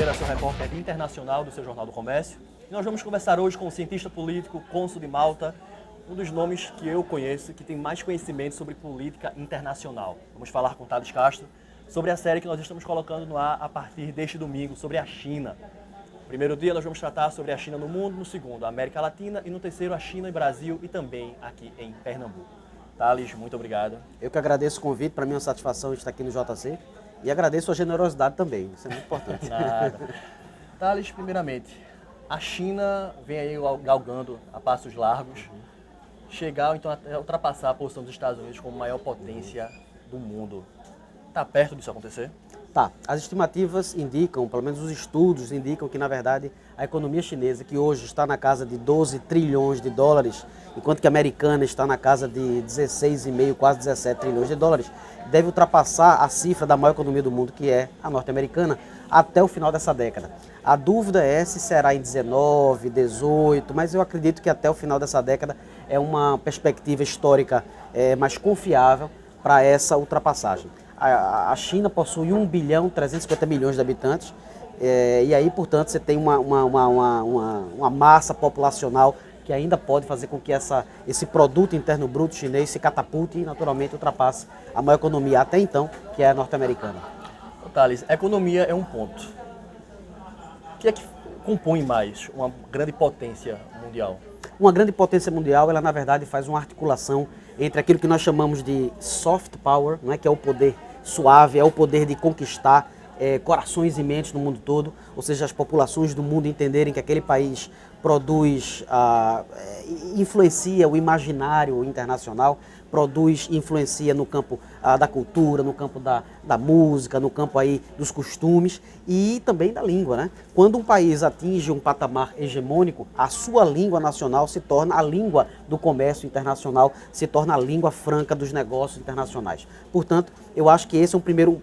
Oliveira, seu repórter internacional do seu Jornal do Comércio. E nós vamos conversar hoje com o cientista político, cônsul de Malta, um dos nomes que eu conheço que tem mais conhecimento sobre política internacional. Vamos falar com Thales Castro sobre a série que nós estamos colocando no ar a partir deste domingo, sobre a China. No primeiro dia nós vamos tratar sobre a China no mundo, no segundo a América Latina e no terceiro a China e Brasil e também aqui em Pernambuco. Thales, muito obrigado. Eu que agradeço o convite, para mim é uma satisfação estar aqui no JC e agradeço a generosidade também, isso é muito importante. Nada. Thales, primeiramente, a China vem aí galgando a passos largos, chegar então até ultrapassar a posição dos Estados Unidos como maior potência do mundo. Está perto disso acontecer? Tá, as estimativas indicam, pelo menos os estudos indicam que, na verdade, a economia chinesa, que hoje está na casa de 12 trilhões de dólares, enquanto que a americana está na casa de 16,5, quase 17 trilhões de dólares, deve ultrapassar a cifra da maior economia do mundo, que é a norte-americana, até o final dessa década. A dúvida é se será em 19, 18, mas eu acredito que até o final dessa década é uma perspectiva histórica mais confiável para essa ultrapassagem. A China possui 1 bilhão 350 milhões de habitantes e aí, portanto, você tem uma massa populacional que ainda pode fazer com que esse produto interno bruto chinês se catapulte e, naturalmente, ultrapasse a maior economia até então, que é a norte-americana. Thales, economia é um ponto. O que é que compõe mais uma grande potência mundial? Uma grande potência mundial, ela na verdade faz uma articulação entre aquilo que nós chamamos de soft power, não é, que é o poder suave, é o poder de conquistar corações e mentes no mundo todo, ou seja, as populações do mundo entenderem que aquele país produz, influencia o imaginário internacional, produz, influencia no campo da cultura, no campo da música, no campo aí dos costumes e também da língua, né? Quando um país atinge um patamar hegemônico, a sua língua nacional se torna a língua do comércio internacional, se torna a língua franca dos negócios internacionais. Portanto, eu acho que esse é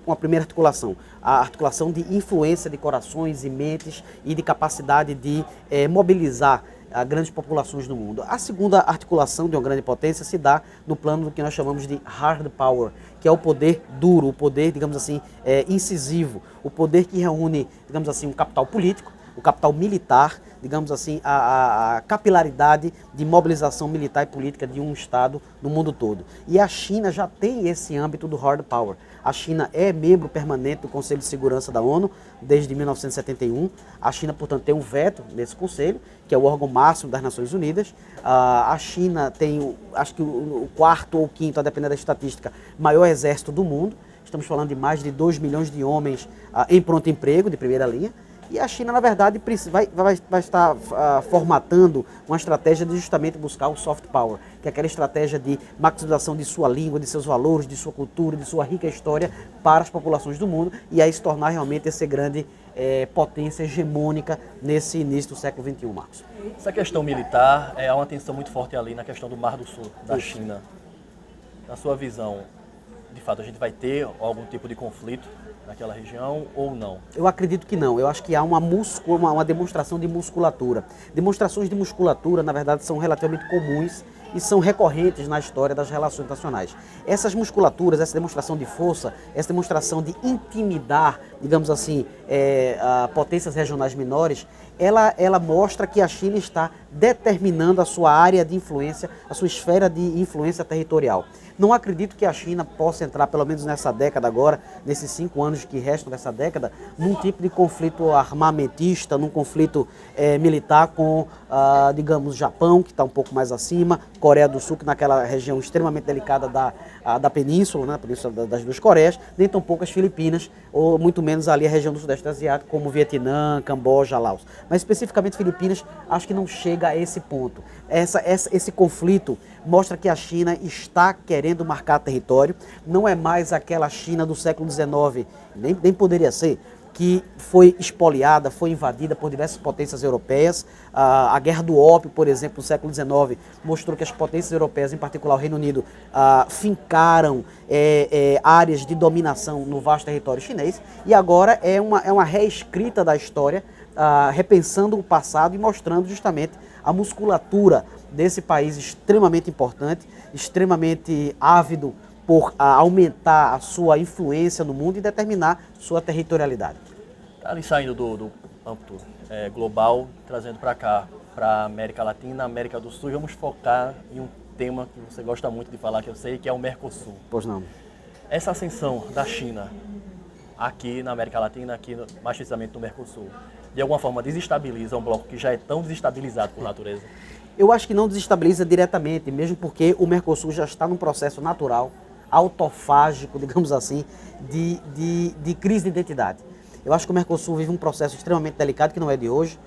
uma primeira articulação, a articulação de influência de corações e mentes e de capacidade de mobilizar grandes populações do mundo. A segunda articulação de uma grande potência se dá no plano do que nós chamamos de hard power, que é o poder duro, o poder, digamos assim, incisivo, o poder que reúne, digamos assim, o capital político, o capital militar, digamos assim, a capilaridade de mobilização militar e política de um Estado no mundo todo. E a China já tem esse âmbito do hard power. A China é membro permanente do Conselho de Segurança da ONU desde 1971. A China, portanto, tem um veto nesse conselho, que é o órgão máximo das Nações Unidas. A China tem, acho que o quarto ou quinto, a depender da estatística, maior exército do mundo. Estamos falando de mais de 2 milhões de homens em pronto emprego, de primeira linha. E a China, na verdade, vai estar formatando uma estratégia de justamente buscar o soft power, que é aquela estratégia de maximização de sua língua, de seus valores, de sua cultura, de sua rica história para as populações do mundo e aí se tornar realmente essa grande potência hegemônica nesse início do século XXI, Marcos. Essa questão militar é uma tensão muito forte ali na questão do Mar do Sul, da China. Na sua visão, de fato, a gente vai ter algum tipo de conflito naquela região ou não? Eu acredito que não. Eu acho que há uma demonstração de musculatura. Demonstrações de musculatura, na verdade, são relativamente comuns e são recorrentes na história das relações internacionais. Essas musculaturas, essa demonstração de força, essa demonstração de intimidar, digamos assim, potências regionais menores, ela mostra que a China está determinando a sua área de influência, a sua esfera de influência territorial. Não acredito que a China possa entrar, pelo menos nessa década agora, nesses 5 anos que restam dessa década, num tipo de conflito armamentista, num conflito militar com, digamos, Japão, que está um pouco mais acima, Coreia do Sul, que naquela região extremamente delicada da península, né, a península das duas Coreias, nem tão pouco as Filipinas, ou muito menos ali a região do Sudeste Asiático, como Vietnã, Camboja, Laos. Mas especificamente Filipinas, acho que não chega a esse ponto. Esse conflito mostra que a China está querendo marcar território, não é mais aquela China do século XIX, nem poderia ser, que foi espoliada, foi invadida por diversas potências europeias. A Guerra do Ópio, por exemplo, no século XIX, mostrou que as potências europeias, em particular o Reino Unido, fincaram áreas de dominação no vasto território chinês, e agora é uma reescrita da história, repensando o passado e mostrando justamente a musculatura desse país extremamente importante, extremamente ávido por aumentar a sua influência no mundo e determinar sua territorialidade. Ali saindo do âmbito global, trazendo para cá, para a América Latina, América do Sul, vamos focar em um tema que você gosta muito de falar, que eu sei, que é o Mercosul. Pois não. Essa ascensão da China aqui na América Latina, aqui mais precisamente no Mercosul, de alguma forma desestabiliza um bloco que já é tão desestabilizado por natureza? Eu acho que não desestabiliza diretamente, mesmo porque o Mercosul já está num processo natural, autofágico, digamos assim, de crise de identidade. Eu acho que o Mercosul vive um processo extremamente delicado, que não é de hoje,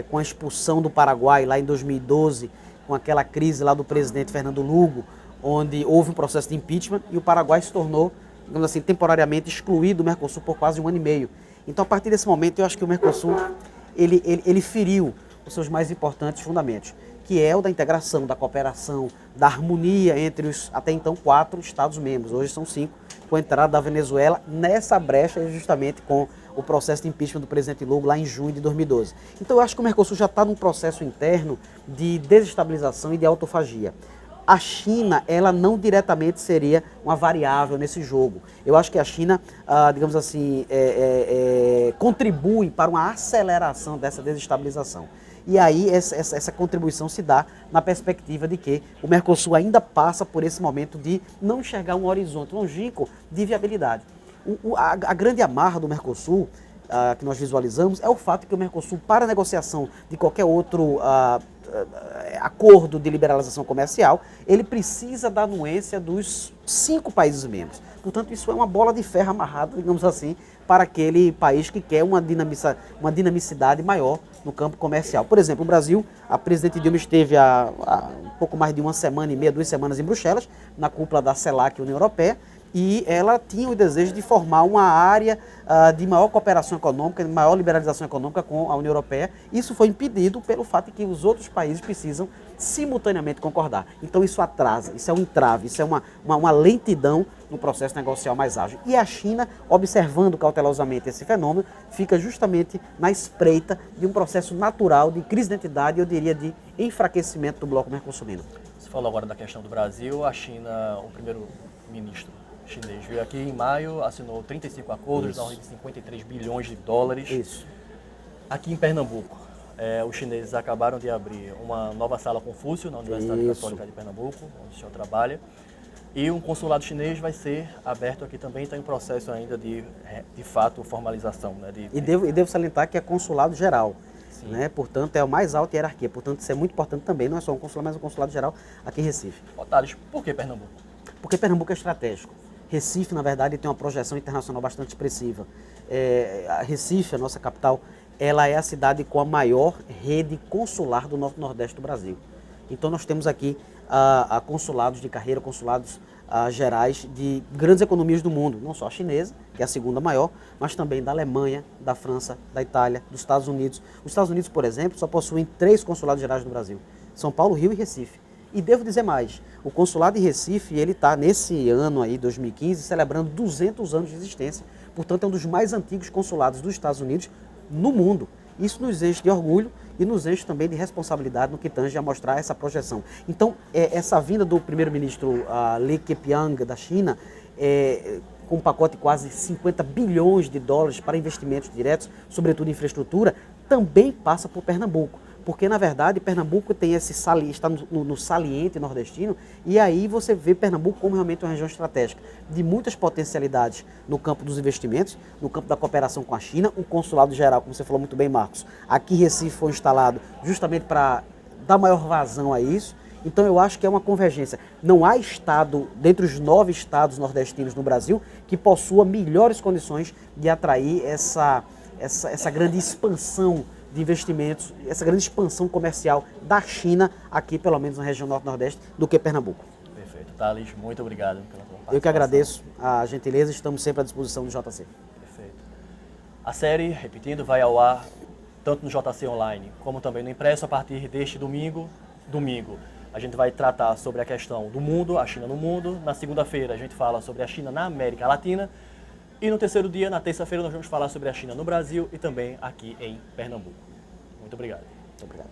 com a expulsão do Paraguai lá em 2012, com aquela crise lá do presidente Fernando Lugo, onde houve um processo de impeachment e o Paraguai se tornou, digamos assim, temporariamente excluído do Mercosul por quase 1 ano e meio. Então, a partir desse momento, eu acho que o Mercosul, ele feriu os seus mais importantes fundamentos, que é o da integração, da cooperação, da harmonia entre os, até então, 4 Estados-membros. Hoje são 5, com a entrada da Venezuela nessa brecha, justamente com o processo de impeachment do presidente Lugo lá em junho de 2012. Então, eu acho que o Mercosul já está num processo interno de desestabilização e de autofagia. A China, ela não diretamente seria uma variável nesse jogo. Eu acho que a China, digamos assim, contribui para uma aceleração dessa desestabilização. E aí essa contribuição se dá na perspectiva de que o Mercosul ainda passa por esse momento de não enxergar um horizonte longínquo de viabilidade. A grande amarra do Mercosul, que nós visualizamos, é o fato que o Mercosul, para a negociação de qualquer outro acordo de liberalização comercial, ele precisa da anuência dos 5 países membros. Portanto, isso é uma bola de ferro amarrada, digamos assim, para aquele país que quer uma dinamicidade maior no campo comercial. Por exemplo, o Brasil, a presidente Dilma esteve há um pouco mais de 1 semana e meia, 2 semanas em Bruxelas, na cúpula da CELAC, União Europeia, e ela tinha o desejo de formar uma área de maior cooperação econômica, de maior liberalização econômica com a União Europeia. Isso foi impedido pelo fato de que os outros países precisam simultaneamente concordar. Então isso atrasa, isso é um entrave, isso é uma lentidão no processo negocial mais ágil. E a China, observando cautelosamente esse fenômeno, fica justamente na espreita de um processo natural de crise de identidade, eu diria de enfraquecimento do bloco mercosulino. Você falou agora da questão do Brasil, a China, o primeiro-ministro chinês veio aqui em maio, assinou 35 acordos, na ordem de 53 bilhões de dólares. Isso. Aqui em Pernambuco, os chineses acabaram de abrir uma nova sala Confúcio na Universidade Católica de Pernambuco, onde o senhor trabalha. E um consulado chinês vai ser aberto aqui também, está em processo ainda de fato, formalização. Né, E devo salientar que é consulado geral. Né? Portanto, é a mais alta hierarquia. Portanto, isso é muito importante também, não é só um consulado, mas um consulado geral aqui em Recife. Thales, por que Pernambuco? Porque Pernambuco é estratégico. Recife, na verdade, tem uma projeção internacional bastante expressiva. A Recife, a nossa capital, ela é a cidade com a maior rede consular do Norte-Nordeste do Brasil. Então, nós temos aqui consulados de carreira, consulados gerais de grandes economias do mundo, não só a chinesa, que é a segunda maior, mas também da Alemanha, da França, da Itália, dos Estados Unidos. Os Estados Unidos, por exemplo, só possuem 3 consulados gerais no Brasil: São Paulo, Rio e Recife. E devo dizer mais, o consulado de Recife, ele está nesse ano aí, 2015, celebrando 200 anos de existência. Portanto, é um dos mais antigos consulados dos Estados Unidos no mundo. Isso nos enche de orgulho e nos enche também de responsabilidade no que tange a mostrar essa projeção. Então, essa vinda do primeiro-ministro Li Keqiang da China, com um pacote de quase 50 bilhões de dólares para investimentos diretos, sobretudo em infraestrutura, também passa por Pernambuco. Porque, na verdade, Pernambuco tem está no saliente nordestino, e aí você vê Pernambuco como realmente uma região estratégica, de muitas potencialidades no campo dos investimentos, no campo da cooperação com a China. O consulado geral, como você falou muito bem, Marcos, aqui em Recife foi instalado justamente para dar maior vazão a isso. Então, eu acho que é uma convergência. Não há estado, dentre os 9 estados nordestinos no Brasil, que possua melhores condições de atrair essa grande expansão de investimentos, essa grande expansão comercial da China aqui, pelo menos na região Norte-Nordeste, do que Pernambuco. Perfeito. Thales, muito obrigado pela sua participação. Eu que agradeço a gentileza, estamos sempre à disposição do JC. Perfeito. A série, repetindo, vai ao ar tanto no JC Online como também no impresso a partir deste domingo. A gente vai tratar sobre a questão do mundo, a China no mundo. Na segunda-feira a gente fala sobre a China na América Latina. E no terceiro dia, na terça-feira, nós vamos falar sobre a China no Brasil e também aqui em Pernambuco. Muito obrigado. Muito obrigado.